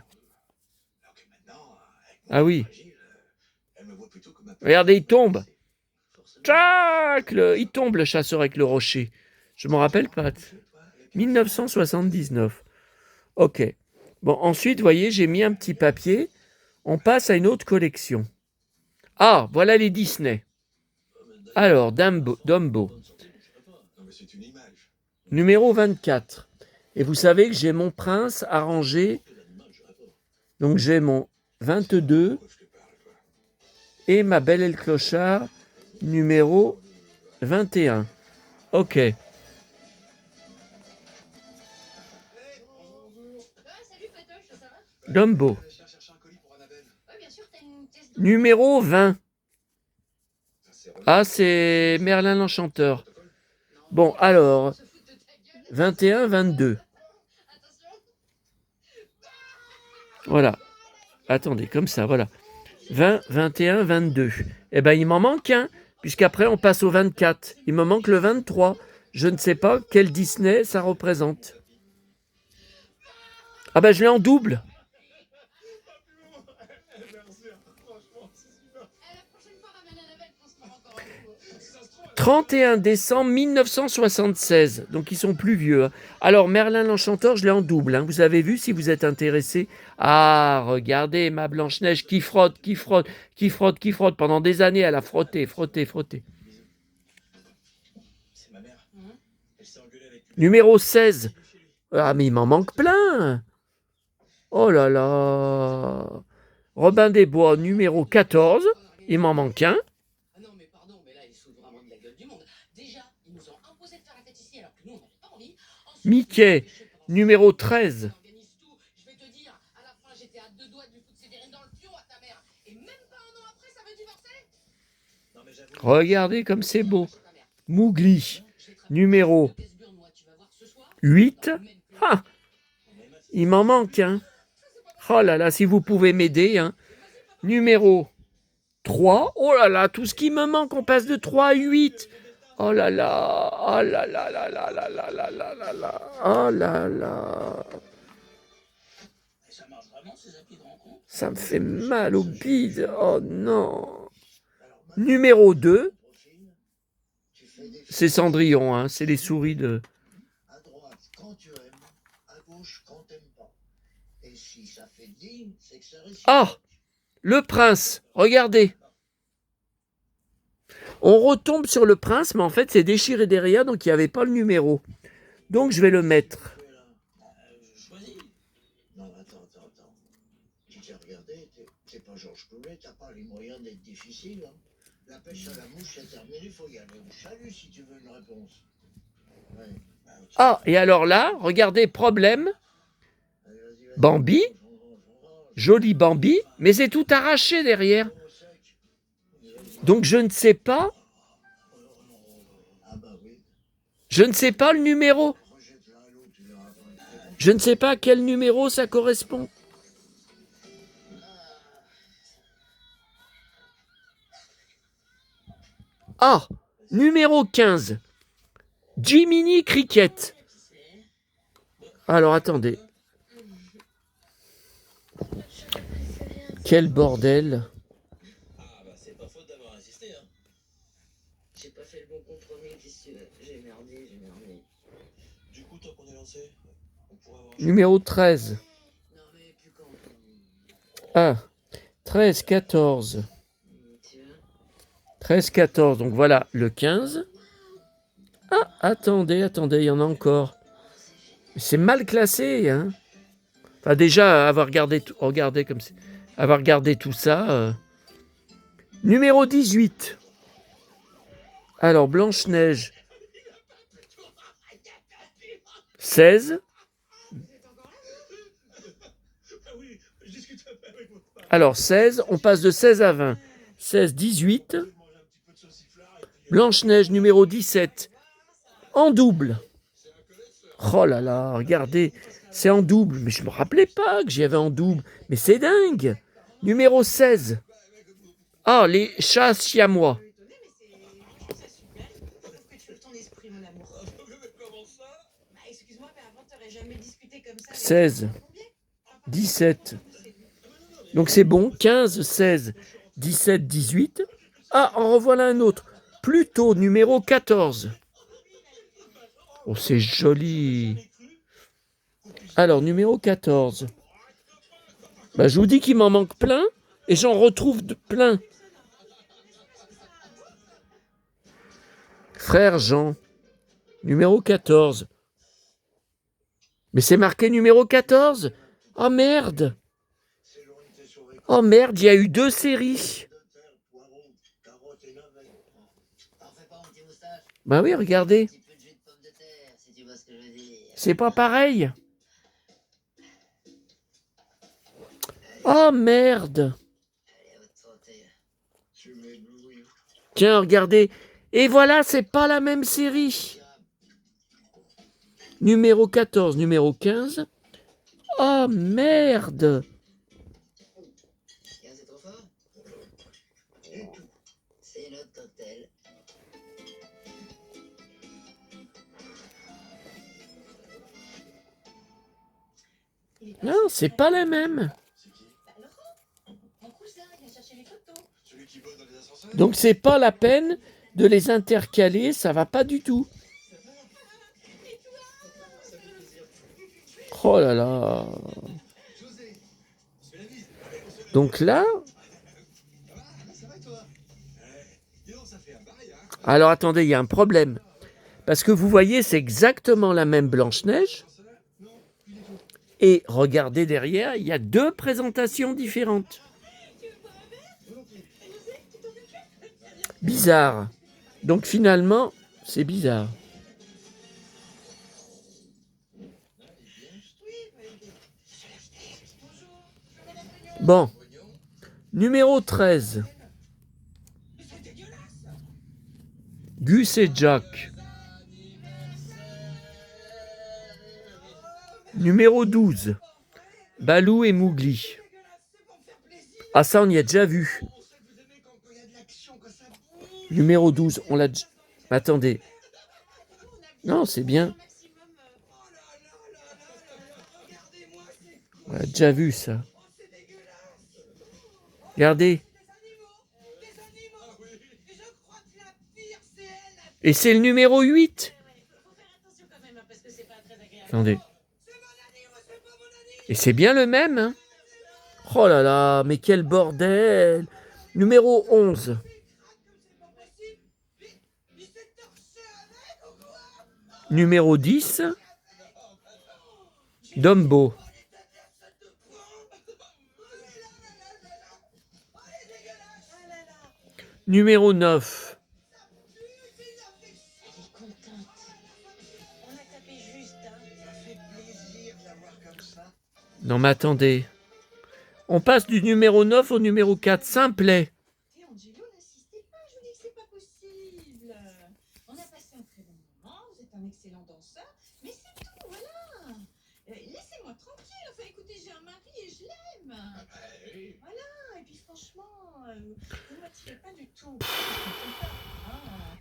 Alors que maintenant, avec mon Ah oui. fragile, elle me voit plutôt comme un peu- Regardez, il tombe. Forcément. Tchac, il tombe le chasseur avec le rocher. Je m'en rappelle pas. 1979. Ok. Bon, ensuite, vous voyez, j'ai mis un petit papier. On passe à une autre collection. Ah, voilà les Disney. Alors, Dumbo. Non, mais c'est une image. Numéro 24. Et vous savez que j'ai mon prince arrangé. Donc j'ai mon 22 Pourquoi je te parle, toi? et ma belle et le clochard numéro 21. Ok. Salut Patoche, ça va? Dumbo. Je viens chercher un colis pour Annabelle. Ouais, bien sûr, t'as une pièce de... Numéro 20. Ça, c'est relou. Ah, c'est Merlin l'Enchanteur. Bon, alors, 21, 22. Voilà. Attendez, comme ça, voilà. 20, 21, 22. Eh bien, il m'en manque un, puisqu'après, on passe au 24. Il me manque le 23. Je ne sais pas quel Disney ça représente. Ah ben, je l'ai en double. La prochaine fois, ramène Annabelle qu'on se prend encore un coup. 31 décembre 1976. Donc, ils sont plus vieux. Hein. Alors, Merlin l'Enchanteur, je l'ai en double. Hein. Vous avez vu, si vous êtes intéressé. Ah, regardez, ma Blanche-Neige qui frotte, qui frotte, qui frotte, qui frotte. Pendant des années, elle a frotté, frotté, frotté. C'est ma mère. Elle s'est engueulée avec lui. Numéro 16. Ah, mais il m'en manque plein. Oh là là. Robin des Bois, numéro 14. Il m'en manque un. Ah non, mais pardon, mais là, ils se foutent vraiment de la gueule du monde. Déjà, ils nous ont imposé de faire la fête ici alors que nous, on n'avait pas envie. Ensuite, Mickey, je sais pas, numéro 13. ils organisent tout. Je vais te dire, à la fin, j'étais à deux doigts de lui foutre Sévérine dans le pion à ta mère. Et même pas un an après, ça veut divorcer. Non, mais j'avoue. Regardez comme c'est beau. Chez ta mère. Mowgli, Je vais te rappeler numéro de Gainsbourg, moi, tu vas voir ce soir. 8. Même plus. Ah, il m'en manque un. Oh là là, si vous pouvez m'aider. Hein. Numéro 3. Oh là là, tout ce qui me manque, on passe de 3 à 8. Oh là là, oh là là là là là là là là là là. Oh là là. Et ça marche vraiment, ces applis de rencontre? Ça me fait mal au bide. Oh non. Alors, maintenant, Numéro 2. profil, tu fais des C'est Cendrillon, hein, c'est les souris de... à droite quand tu aimes, à gauche quand t'aimes pas. Et si ça fait digne, c'est que ça réussit. Ah, le prince, regardez. On retombe sur le prince, mais en fait c'est déchiré derrière, donc il n'y avait pas le numéro. Donc je vais le mettre. Je choisis. Non, attends. Tu t'es regardé, t'es pas Georges Clooney, t'as pas les moyens d'être difficile. Hein. La pêche à la mouche, c'est terminé, faut y aller au chalut si tu veux une réponse. Ouais. Bah, ok. Ah, et alors là, regardez, problème, Allez, vas-y. Bambi, Range. joli Bambi, mais c'est tout arraché derrière. Au sec. Donc je ne sais pas, Ah bah oui. je ne sais pas le numéro. Rejette-la à l'eau, tu verras pas. Je ne sais pas à quel numéro ça correspond. Ah, numéro 15. Jiminy Cricket. Alors attendez. Quel bordel. Ah bah c'est pas faute d'avoir insisté, hein. J'ai pas fait le bon compromis, qu'est-ce que j'ai merdé. Du coup, tant qu'on est lancé, on pourrait avoir... Numéro 13. Non, mais plus quand. 1, 13, 14. Tu vois 13, 14. Donc voilà le 15. Ah, attendez, il y en a encore. C'est mal classé, hein. Enfin, déjà, avoir regardé comme c'est. Avoir regardé tout ça. Numéro 18. Alors, Blanche-Neige. 16. Alors, 16. On passe de 16 à 20. 16, 18. Blanche-Neige, numéro 17. En double. Oh là là, regardez. C'est en double. Mais je me rappelais pas que j'y avais en double. Mais c'est dingue. Numéro 16. Ah, les chats siamois. Je suis étonnée, mais je trouve ça super. Sauf que tu ouvres ton esprit, mon amour. Comment ça? Bah, excuse-moi, mais avant, t'aurais jamais discuté comme ça. avec 16, un plombier. 17. Donc c'est bon. 15, 16, 17, 18. Ah, en revoilà un autre. Plutôt numéro 14. Oh, c'est joli. Alors, numéro 14. Bah, je vous dis qu'il m'en manque plein et j'en retrouve plein. Frère Jean, numéro 14. Mais c'est marqué numéro 14. Oh merde. Oh merde, il y a eu 2 séries. T'en fais pas, mon petit moustache. Bah oui, regardez. Un petit peu de jus de pomme de terre, si tu vois ce que je veux dire. C'est pas pareil. Oh merde. Allez, à votre santé. Tu m'éblouis. Tiens, regardez. Et voilà, c'est pas la même série. Numéro 14, numéro 15. Oh merde. C'est trop fort? C'est le cocktail. Non, c'est pas la même. Bah, Laurent, mon cousin, il a cherché les photos. Celui qui bosse dans les ascenseurs? Donc c'est pas la peine de les intercaler, ça va pas du tout. Oh là là. José, on se fait la bise. Donc là, Ça va toi? Dis donc, ça fait un bail, hein? alors attendez, il y a un problème. Parce que vous voyez, c'est exactement la même Blanche-Neige. Et regardez derrière, il y a 2 présentations différentes. Bizarre. Donc finalement, c'est bizarre. Bon. Numéro 13. Gus et Jack. Numéro 12. Balou et Mowgli. Ah ça, on y a déjà vu. Numéro 12, on l'a déjà... Attendez. Non, c'est bien. On a déjà vu ça. Regardez. Et c'est le numéro 8. Attendez. Et c'est bien le même, hein? Oh là là, mais quel bordel! Numéro 11. Numéro 10. Dumbo. Numéro 9. Non mais attendez. On passe du numéro 9 au numéro 4. Simplet. Et Angelo, n'insistez pas, je vous dis que c'est pas possible. On a passé un très bon moment, vous êtes un excellent danseur, mais c'est tout, voilà. Laissez-moi tranquille, enfin écoutez, j'ai un mari et je l'aime. Voilà, et puis franchement, vous ne m'attirez pas du tout.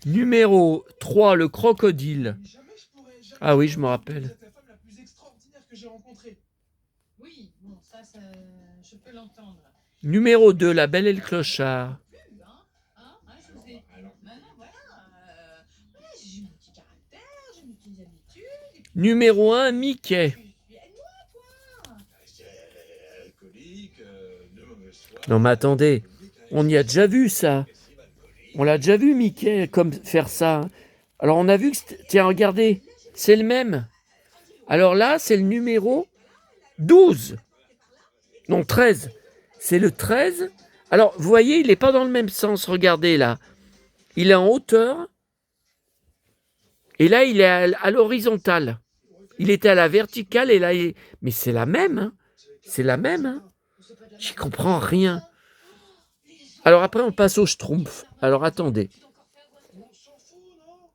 Numéro 3, le crocodile. Ah oui, je me rappelle. Vous êtes la femme la plus extraordinaire que j'ai rencontrée. Oui, bon, ça, je peux l'entendre. Numéro 2, la belle et le clochard. José. Maintenant, voilà, voilà, j'ai mon petit caractère, j'ai mes petites habitudes. Numéro 1, Mickey. Alcoolique, de mauvaise foi. Non mais attendez, on y a déjà vu ça. On l'a déjà vu Mickey comme faire ça. Alors on a vu que... Tiens, regardez, c'est le même. Alors là, c'est le numéro 12. Non, 13. C'est le 13. Alors, vous voyez, il n'est pas dans le même sens. Regardez là. Il est en hauteur. Et là, il est à l'horizontale. Il était à la verticale et là, il... Mais c'est la même. Hein. C'est la même. Hein. J'y comprends rien. Alors après, on passe au Schtroumpf. Alors attendez. On s'en fout, non?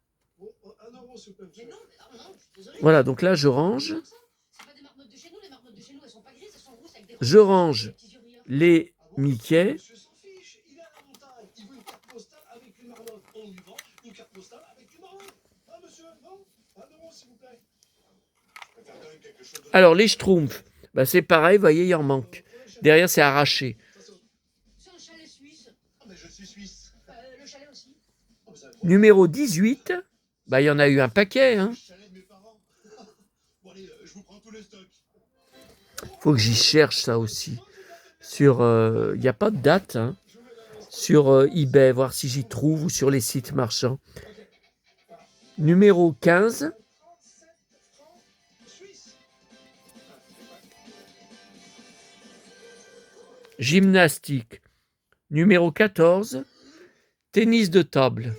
Un euro, s'il vous plaît. Voilà, donc là, je range. Je range les Mickey. Monsieur s'en fiche, il est à la montagne. Il veut une carte postale avec une marmotte. On lui vend une carte postale avec une marmotte. Ah, monsieur, non? Ah, non, s'il vous plaît. Je préfère quand même quelque chose de... Alors, les Schtroumpfs, bah, c'est pareil, vous voyez, il en manque. Derrière, c'est arraché. C'est un chalet suisse. Ah, mais je suis suisse. Le chalet aussi. Ah, mais ça va être Numéro 18, bah, il y en a eu un paquet. Hein. le chalet de mes parents. Bon, allez, je vous prends tous les stocks. Faut que j'y cherche ça aussi. Sur, il n'y a pas de date. Hein. Sur eBay, voir si j'y trouve ou sur les sites marchands. Numéro 15. Gymnastique. Numéro 14. Tennis de table.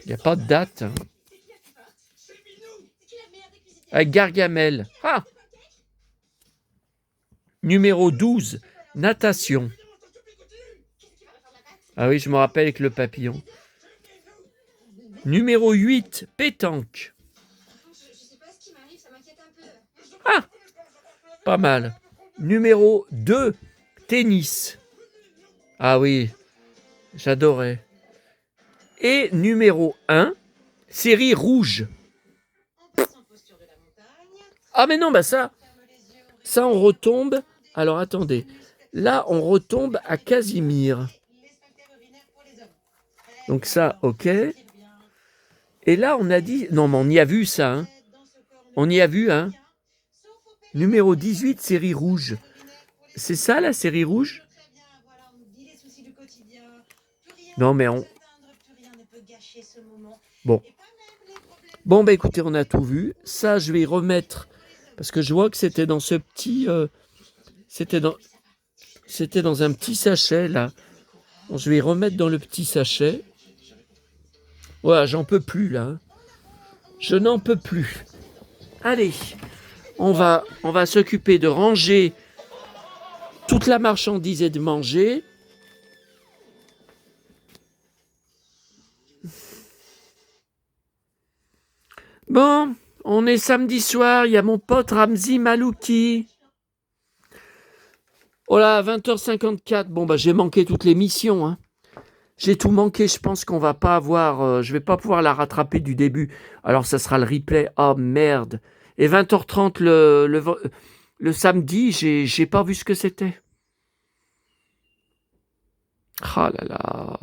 Il n'y a pas de date. Hein. Avec Gargamel. Ah Numéro 12. Natation. Ah oui, je me rappelle avec le papillon. Numéro 8. Pétanque. Je sais pas ce qui m'arrive, ça m'inquiète un peu. Pas mal. Numéro 2. Tennis. Ah oui, j'adorais. Et numéro 1. Série rouge. On passe en posture de la montagne. Ah mais non, bah ça, Ferme les yeux, ouvre les ça on yeux. retombe. Alors attendez. Là, on retombe à Casimir. Les sphincters urinaires pour les hommes. Donc ça, ok. Respire bien. Et là, on a dit... Non, mais on y a vu ça. Hein. Dans ce corps, on On y a vu, hein. sauf au périnée. Numéro 18, série rouge. C'est ça, la série rouge? Très bien, voilà, on dit les soucis du quotidien. Plus rien Non, mais ne on... peut atteindre, plus rien ne peut gâcher ce moment. Bon. Et pas même les problèmes. Bon, bah écoutez, on a tout vu. Ça, je vais y remettre... Parce que je vois que c'était dans ce petit... C'était dans un petit sachet, là. Bon, je vais y remettre dans le petit sachet. Voilà, j'en peux plus, là. Hein. Je n'en peux plus. Allez, on va s'occuper de ranger toute la marchandise et de manger. Bon, on est samedi soir, il y a mon pote Ramzi Malouki. Oh là, 20h54. Bon, bah j'ai manqué toute l'émission. Hein. J'ai tout manqué, je pense qu'on va pas avoir... je vais pas pouvoir la rattraper du début. Alors ça sera le replay. Oh merde. Et 20h30 le samedi, j'ai pas vu ce que c'était. Ah là là.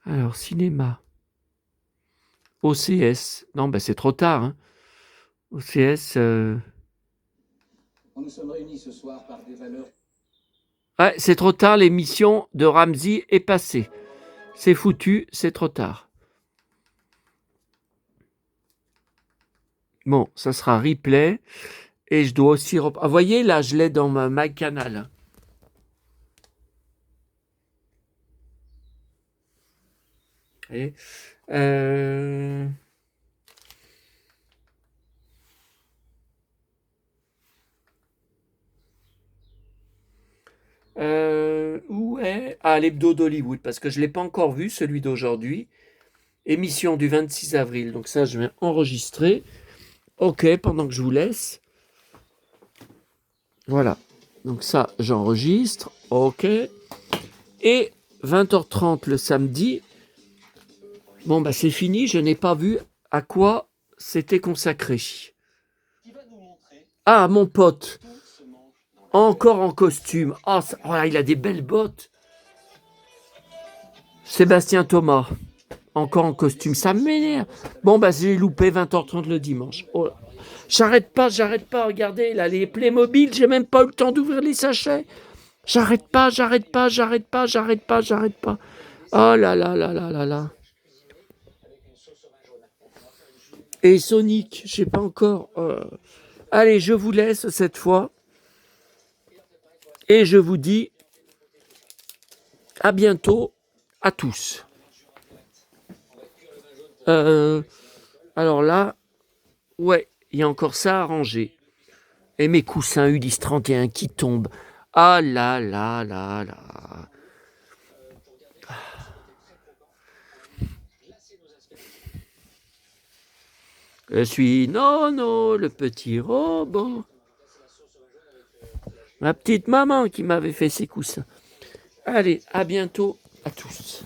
Alors, cinéma. OCS. Non, bah c'est trop tard. Hein. OCS... Nous sommes réunis ce soir par des valeurs. Ouais, c'est trop tard, l'émission de Ramzi est passée. C'est foutu, c'est trop tard. Bon, ça sera replay. Et je dois aussi... Ah, vous voyez, là, je l'ai dans ma MyCanal. Et, où est... Ah, l'hebdo d'Hollywood, parce que je ne l'ai pas encore vu, celui d'aujourd'hui. Émission du 26 avril. Donc ça, je vais enregistrer. Ok, pendant que je vous laisse. Voilà. Donc ça, j'enregistre. Ok. Et 20h30 le samedi. Bon, bah c'est fini. Je n'ai pas vu à quoi c'était consacré. Ah, mon pote. Encore en costume. Oh, il a des belles bottes. Sébastien Thomas. Encore en costume. Ça m'énerve. Bon, bah j'ai loupé 20h30 le dimanche. Oh là. J'arrête pas. Regardez, là, les Playmobil, j'ai même pas eu le temps d'ouvrir les sachets. J'arrête pas. Oh là là là là là là. Et Sonic, je sais pas encore. Allez, je vous laisse cette fois. Et je vous dis à bientôt à tous. Alors là, ouais, il y a encore ça à ranger. Et mes coussins Ulysse 31 qui tombent. Ah là là là là. Je suis Nono, le petit robot. Ma petite maman qui m'avait fait ces coussins. Allez, à bientôt à tous.